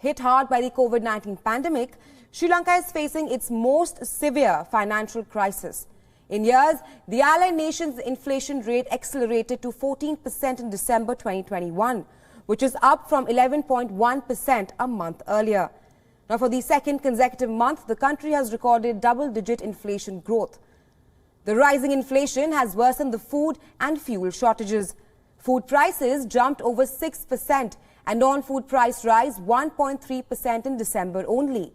Hit hard by the COVID-19 pandemic, Sri Lanka is facing its most severe financial crisis. In years, the allied nation's inflation rate accelerated to 14% in December 2021, which is up from 11.1% a month earlier. Now, for the second consecutive month, the country has recorded double-digit inflation growth. The rising inflation has worsened the food and fuel shortages. Food prices jumped over 6% and non-food price rise 1.3% in December only.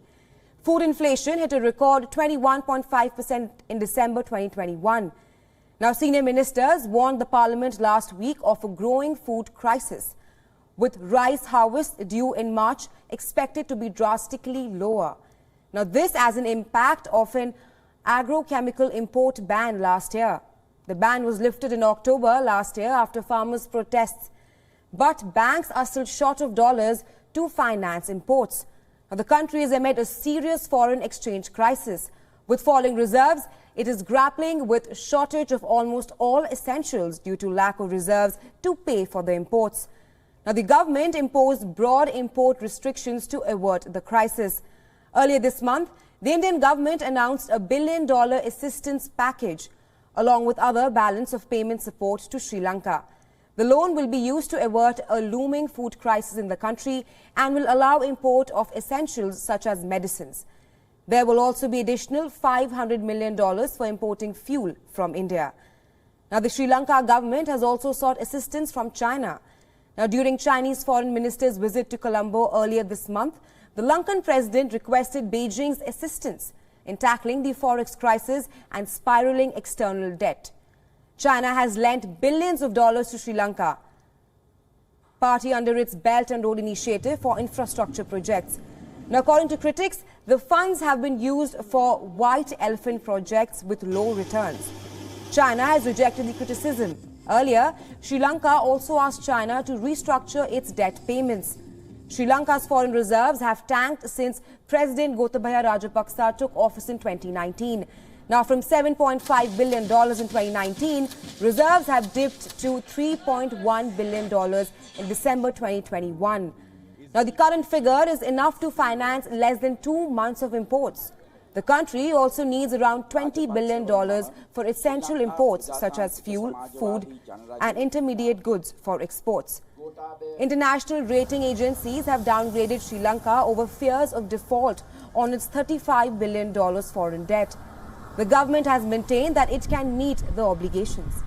Food inflation hit a record 21.5% in December 2021. Now, senior ministers warned the parliament last week of a growing food crisis, with rice harvest due in March expected to be drastically lower. Now, this as an impact of an agrochemical import ban last year. The ban was lifted in October last year after farmers' protests. But banks are still short of dollars to finance imports. Now, the country is amid a serious foreign exchange crisis. With falling reserves, it is grappling with shortage of almost all essentials due to lack of reserves to pay for the imports. Now, the government imposed broad import restrictions to avert the crisis. Earlier this month, the Indian government announced a $1 billion assistance package, along with other balance of payment support to Sri Lanka. The loan will be used to avert a looming food crisis in the country and will allow import of essentials such as medicines. There will also be additional $500 million for importing fuel from India. Now, the Sri Lanka government has also sought assistance from China. Now, during Chinese foreign minister's visit to Colombo earlier this month, the Lankan president requested Beijing's assistance in tackling the forex crisis and spiraling external debt. China has lent billions of dollars to Sri Lanka, party under its Belt and Road Initiative for infrastructure projects. Now, according to critics, the funds have been used for white elephant projects with low returns. China has rejected the criticism. Earlier, Sri Lanka also asked China to restructure its debt payments. Sri Lanka's foreign reserves have tanked since President Gotabaya Rajapaksa took office in 2019. Now, from $7.5 billion in 2019, reserves have dipped to $3.1 billion in December 2021. Now, the current figure is enough to finance less than 2 months of imports. The country also needs around $20 billion for essential imports such as fuel, food and intermediate goods for exports. International rating agencies have downgraded Sri Lanka over fears of default on its $35 billion foreign debt. The government has maintained that it can meet the obligations.